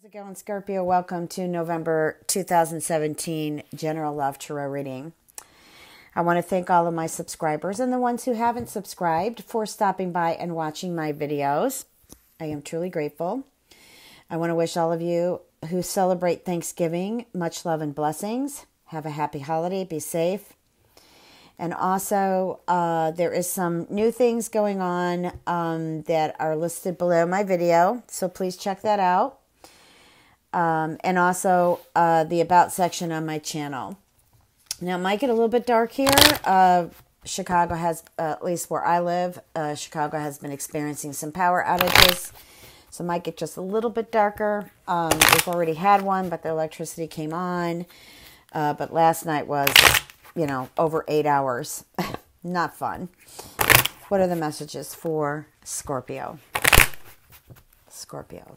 How's it going, Scorpio? Welcome to November 2017 General Love Tarot Reading. I want to thank all of my subscribers and the ones who haven't subscribed for stopping by and watching my videos. I am truly grateful. I want to wish all of you who celebrate Thanksgiving much love and blessings. Have a happy holiday. Be safe. And also, there is some new things going on that are listed below my video, so please check that out. And also the About section on my channel. Now, it might get a little bit dark here. Chicago has, at least where I live, Chicago has been experiencing some power outages. So it might get just a little bit darker. We've already had one, but the electricity came on. But last night was, over 8 hours. Not fun. What are the messages for Scorpio? Scorpio.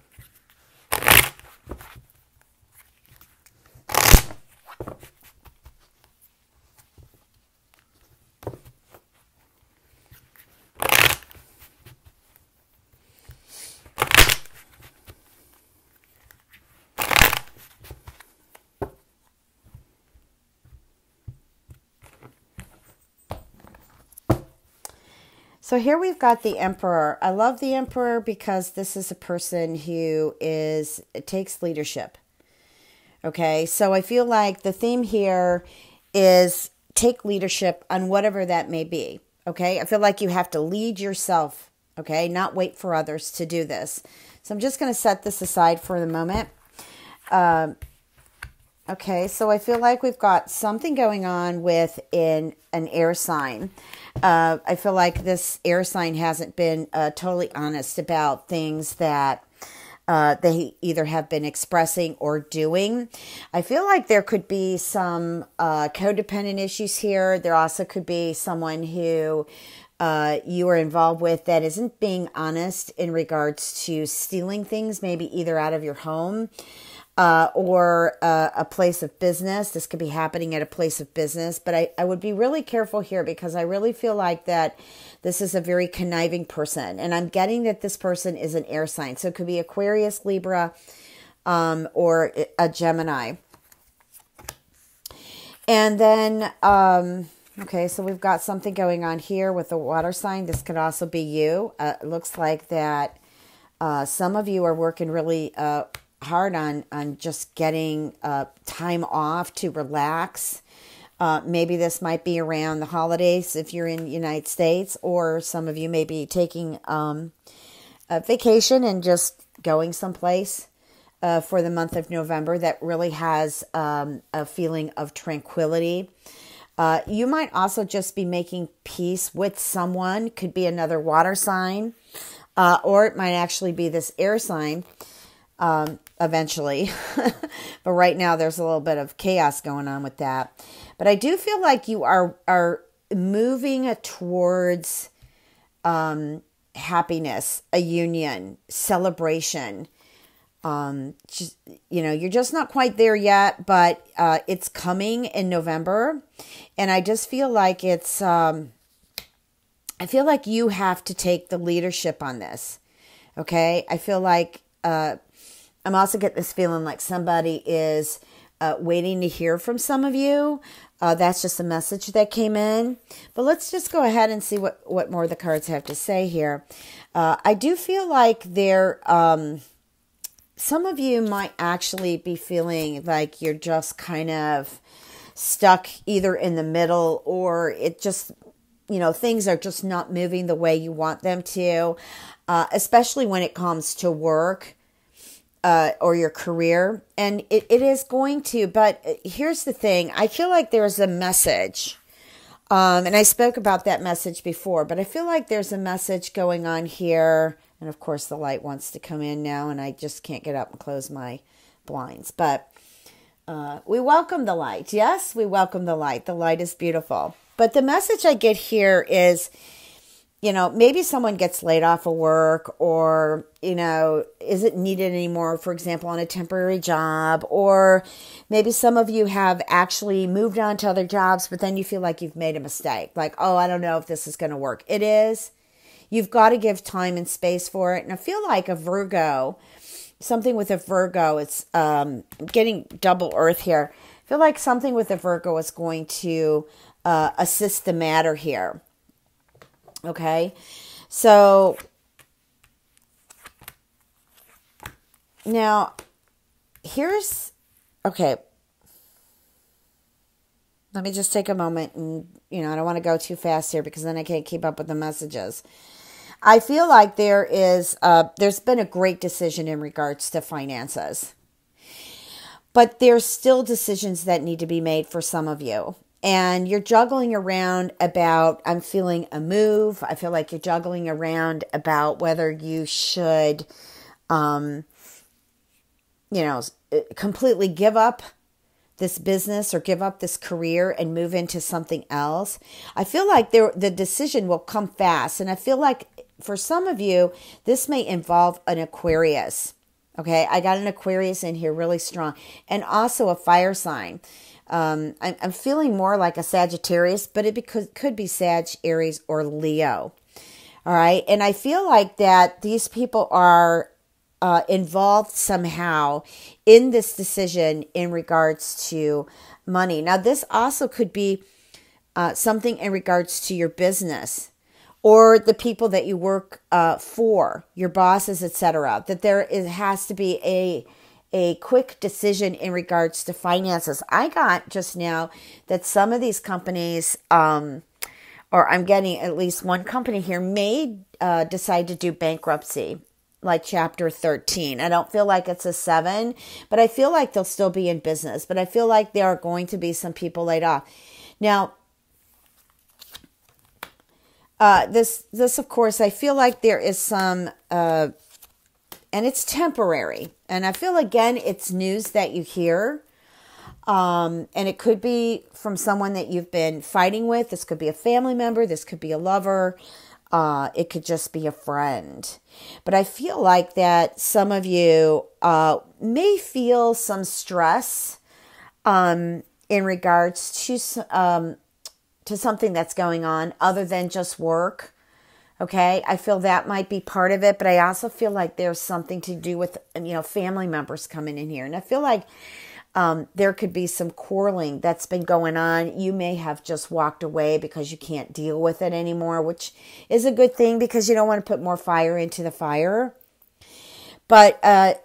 So here we've got the Emperor. I love the Emperor because this is a person who takes leadership. Okay, so I feel like the theme here is take leadership on whatever that may be. Okay, I feel like you have to lead yourself. Okay, not wait for others to do this. So I'm just going to set this aside for the moment. Okay, so I feel like we've got something going on with an air sign. I feel like this air sign hasn't been totally honest about things that they either have been expressing or doing. I feel like there could be some codependent issues here. There also could be someone who you are involved with that isn't being honest in regards to stealing things, maybe either out of your home or a place of business. This could be happening at a place of business, but I would be really careful here because I really feel like that this is a very conniving person, and I'm getting that this person is an air sign. So it could be Aquarius, Libra, or a Gemini. And then, okay, so we've got something going on here with the water sign. This could also be you. It looks like that some of you are working really hard on just getting time off to relax. Maybe this might be around the holidays if you're in the United States, or some of you may be taking a vacation and just going someplace for the month of November that really has a feeling of tranquility. You might also just be making peace with someone. Could be another water sign, or it might actually be this air sign. Eventually. But right now there's a little bit of chaos going on with that. But I do feel like you are moving towards happiness, a union, celebration. You're just not quite there yet, but it's coming in November. And I just feel like I feel like you have to take the leadership on this. Okay? I feel like I'm also getting this feeling like somebody is waiting to hear from some of you. That's just a message that came in. But let's just go ahead and see what more the cards have to say here. I do feel like some of you might actually be feeling like you're just kind of stuck either in the middle, or it just, things are just not moving the way you want them to, especially when it comes to work. Or your career, and it is going to, but here's the thing. I feel like there's a message, and I spoke about that message before, but I feel like there's a message going on here, and of course the light wants to come in now, and I just can't get up and close my blinds, but we welcome the light. Yes, we welcome the light. The light is beautiful, but the message I get here is, maybe someone gets laid off of work, or, isn't needed anymore, for example, on a temporary job, or maybe some of you have actually moved on to other jobs, but then you feel like you've made a mistake. Like, oh, I don't know if this is going to work. It is. You've got to give time and space for it. And I feel like a Virgo something with a Virgo. It's getting double earth here. I feel like something with a Virgo is going to assist the matter here. Okay, so now here's, okay, let me just take a moment, and I don't want to go too fast here because then I can't keep up with the messages. I feel like there's been a great decision in regards to finances, but there's still decisions that need to be made for some of you. And you're juggling around about, I'm feeling a move. I feel like you're juggling around about whether you should, completely give up this business or give up this career and move into something else. I feel like the decision will come fast. And I feel like for some of you, this may involve an Aquarius. Okay, I got an Aquarius in here really strong. And also a fire sign. I'm feeling more like a Sagittarius, but it could be Sag, Aries, or Leo. All right. And I feel like that these people are involved somehow in this decision in regards to money. Now, this also could be something in regards to your business or the people that you work for, your bosses, etc. That has to be a quick decision in regards to finances. I got just now that some of these companies, or I'm getting at least one company here, may decide to do bankruptcy, like Chapter 13. I don't feel like it's a 7, but I feel like they'll still be in business. But I feel like there are going to be some people laid off. Now, this of course, I feel like there is some... and it's temporary. And I feel, again, it's news that you hear. And it could be from someone that you've been fighting with. This could be a family member. This could be a lover. It could just be a friend. But I feel like that some of you may feel some stress in regards to something that's going on other than just work. Okay, I feel that might be part of it, but I also feel like there's something to do with, family members coming in here. And I feel like there could be some quarreling that's been going on. You may have just walked away because you can't deal with it anymore, which is a good thing because you don't want to put more fire into the fire. But I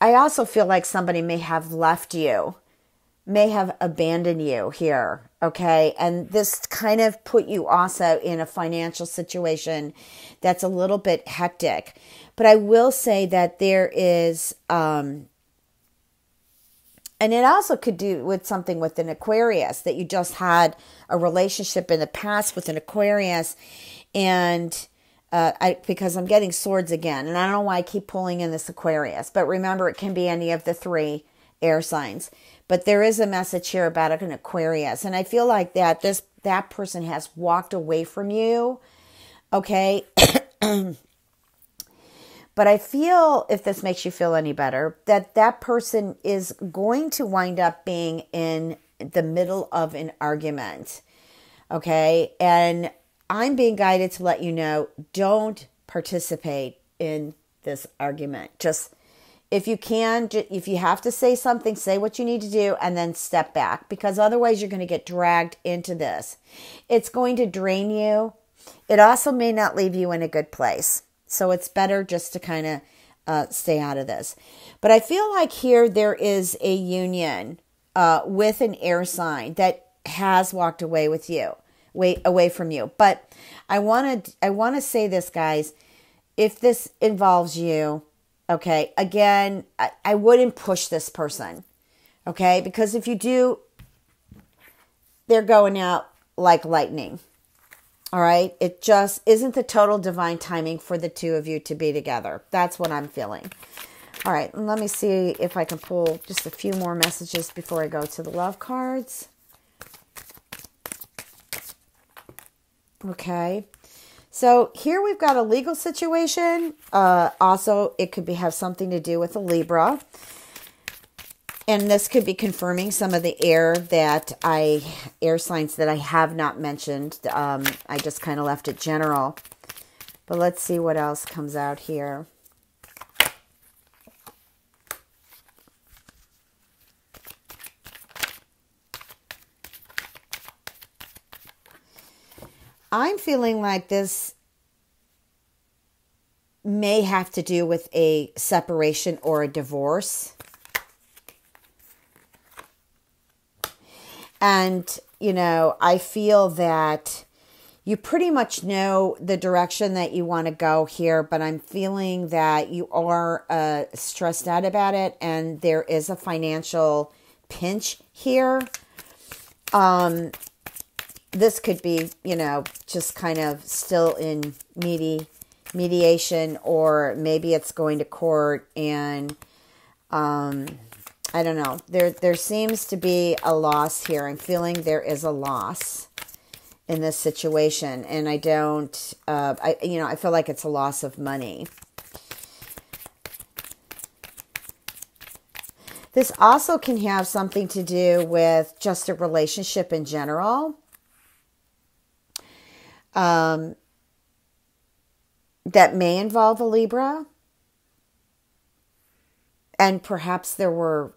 also feel like somebody may have left you, may have abandoned you here, okay? And this kind of put you also in a financial situation that's a little bit hectic. But I will say that there is, and it also could do with something with an Aquarius, that you just had a relationship in the past with an Aquarius, and because I'm getting swords again, and I don't know why I keep pulling in this Aquarius, but remember, it can be any of the 3 air signs. But there is a message here about an Aquarius. And I feel like that person has walked away from you. Okay. But I feel, if this makes you feel any better, that person is going to wind up being in the middle of an argument. Okay. And I'm being guided to let you know, don't participate in this argument. Just, if you can, if you have to say something, say what you need to do and then step back, because otherwise you're going to get dragged into this. It's going to drain you. It also may not leave you in a good place. So it's better just to kind of stay out of this. But I feel like here there is a union with an air sign that has walked away with you, away from you. But I want to say this, guys, if this involves you, okay, again, I wouldn't push this person, okay? Because if you do, they're going out like lightning, all right? It just isn't the total divine timing for the two of you to be together. That's what I'm feeling. All right, let me see if I can pull just a few more messages before I go to the love cards. Okay. So here we've got a legal situation. Also, it could have something to do with a Libra. And this could be confirming some of the air signs that I have not mentioned. I just kind of left it general. But let's see what else comes out here. I'm feeling like this may have to do with a separation or a divorce. And, I feel that you pretty much know the direction that you want to go here, but I'm feeling that you are stressed out about it, and there is a financial pinch here. This could be, just kind of still in mediation, or maybe it's going to court, and I don't know. There seems to be a loss here. I'm feeling there is a loss in this situation, and I don't. I feel like it's a loss of money. This also can have something to do with just a relationship in general. That may involve a Libra. And perhaps there were,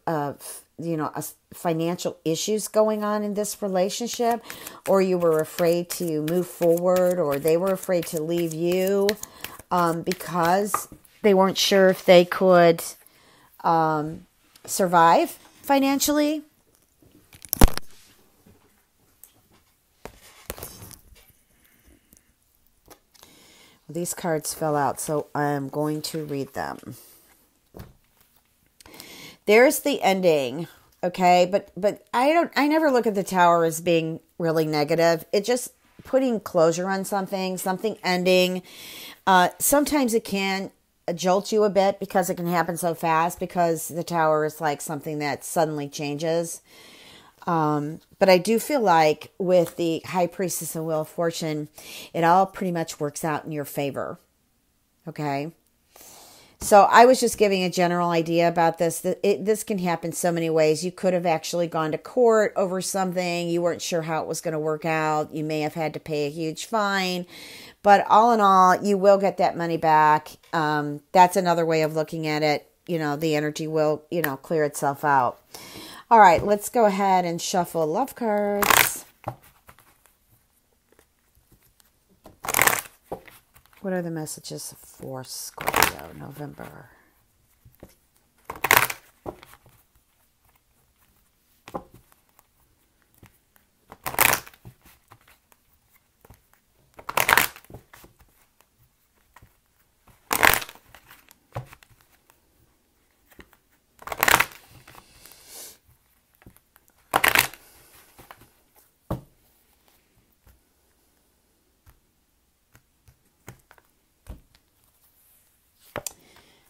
financial issues going on in this relationship, or you were afraid to move forward, or they were afraid to leave you because they weren't sure if they could survive financially. These cards fell out, so I'm going to read them. There's the ending, okay? But I never look at the Tower as being really negative. It just putting closure on something ending. Sometimes it can jolt you a bit because it can happen so fast, because the Tower is like something that suddenly changes. But I do feel like with the High Priestess and Wheel of Fortune, it all pretty much works out in your favor. Okay? So I was just giving a general idea about this. This can happen so many ways. You could have actually gone to court over something. You weren't sure how it was going to work out. You may have had to pay a huge fine. But all in all, you will get that money back. That's another way of looking at it. The energy will, clear itself out. All right, let's go ahead and shuffle love cards. What are the messages for Scorpio, November?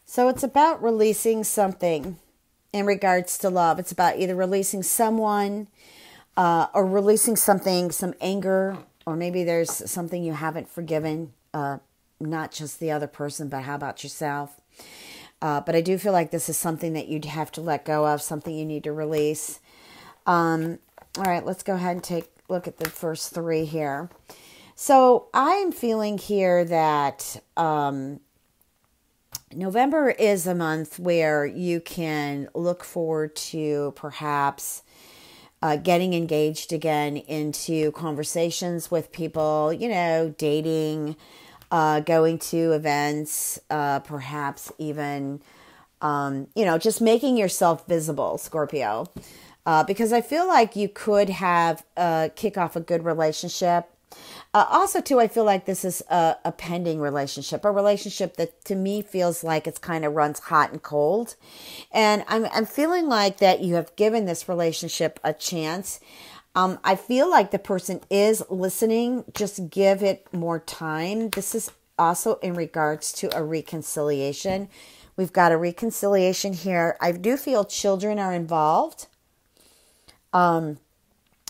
So it's about releasing something in regards to love. It's about either releasing someone or releasing something, some anger, or maybe there's something you haven't forgiven, not just the other person, but how about yourself? But I do feel like this is something that you'd have to let go of, something you need to release. All right, let's go ahead and take a look at the first three here. So I'm feeling here that November is a month where you can look forward to perhaps getting engaged again into conversations with people, dating, going to events, perhaps even, just making yourself visible, Scorpio. Because I feel like you could have kick off a good relationship. Also, too, I feel like this is a pending relationship, a relationship that to me feels like it's kind of runs hot and cold. And I'm feeling like that you have given this relationship a chance. I feel like the person is listening. Just give it more time. This is also in regards to a reconciliation. We've got a reconciliation here. I do feel children are involved.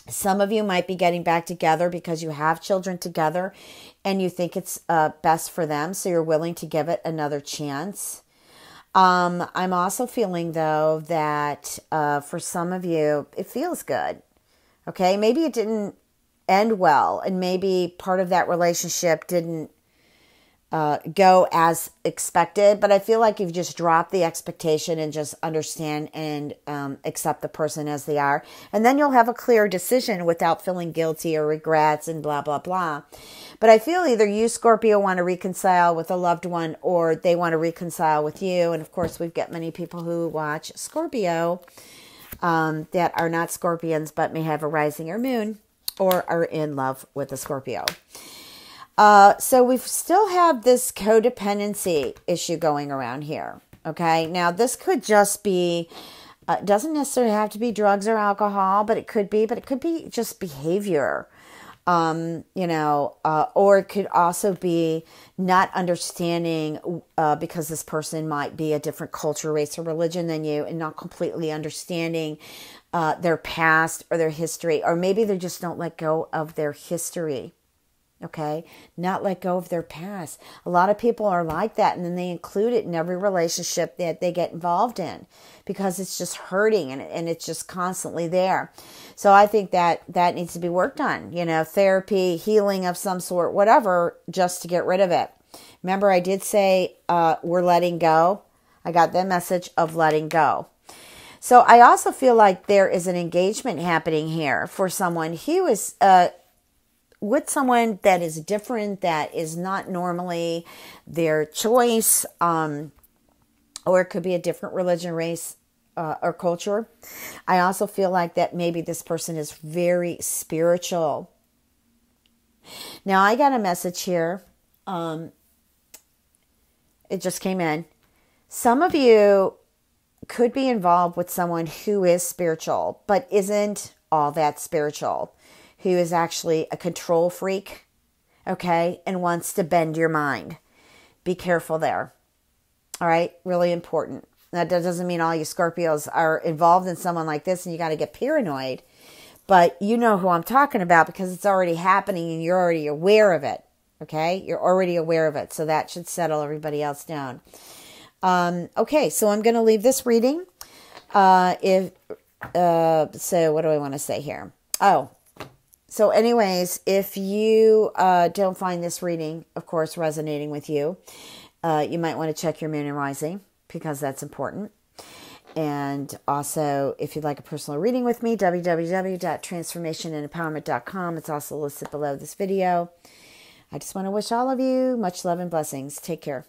Some of you might be getting back together because you have children together and you think it's best for them, so you're willing to give it another chance. I'm also feeling, though, that for some of you, it feels good. Okay, maybe it didn't end well, and maybe part of that relationship didn't go as expected, but I feel like you've just dropped the expectation and just understand and accept the person as they are. And then you'll have a clear decision without feeling guilty or regrets and blah, blah, blah. But I feel either you, Scorpio, want to reconcile with a loved one or they want to reconcile with you. And of course, we've got many people who watch Scorpio that are not Scorpions but may have a rising or moon or are in love with a Scorpio. So we still have this codependency issue going around here. Okay. Now this could just be, doesn't necessarily have to be drugs or alcohol, but it could be just behavior. Or it could also be not understanding, because this person might be a different culture, race, or religion than you and not completely understanding, their past or their history, or maybe they just don't let go of their history. Okay, not let go of their past. A lot of people are like that, and then they include it in every relationship that they get involved in because it's just hurting and it's just constantly there. So I think that needs to be worked on, therapy, healing of some sort, whatever, just to get rid of it. Remember, I did say we're letting go. I got the message of letting go. So I also feel like there is an engagement happening here for someone who is with someone that is different, that is not normally their choice, or it could be a different religion, race, or culture. I also feel like that maybe this person is very spiritual. Now, I got a message here. It just came in. Some of you could be involved with someone who is spiritual, but isn't all that spiritual, who is actually a control freak, okay, and wants to bend your mind. Be careful there. All right, really important. That doesn't mean all you Scorpios are involved in someone like this and you got to get paranoid, but you know who I'm talking about because it's already happening and you're already aware of it, okay? You're already aware of it, so that should settle everybody else down. Okay, so I'm going to leave this reading. So what do I want to say here? So anyways, if you don't find this reading, of course, resonating with you, you might want to check your moon and rising because that's important. And also, if you'd like a personal reading with me, www.transformationandempowerment.com. It's also listed below this video. I just want to wish all of you much love and blessings. Take care.